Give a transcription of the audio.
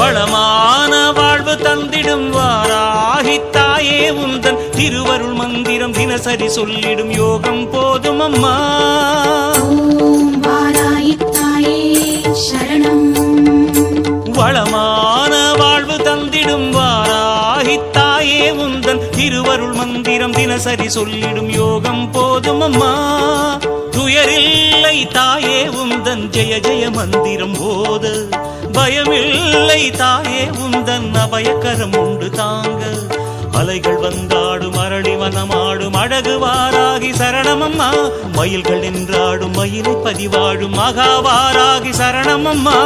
வளமான வாழ்வு தந்திடும் வாராகித்தாயே உந்தன் திருவருள் மந்திரம் தினசரி சொல்லிடும் யோகம் போதும் அம்மா. ஓம் வாராகித்தாயே சரணம். வளமான வாழ்வு தந்திடும் வாராகித்தாயே உந்தன் திருவருள் மந்திரம் தினசரி சொல்லிடும் யோகம் போதும் அம்மா. துயரில்லை தாயே உந்தன் ஜெய ஜெய மந்திரம் போத, பயமில்லை தாயே உந்தன் அபயக்கரம் உண்டு தாங்க. அலைகள் வந்தாடும் அரளி வனமாடும் அழகு வாராகி சரணமம்மா. மயில்கள் நின்றாடும் மயிலை பதிவாடும் மகாவாராகி சரணமம்மா.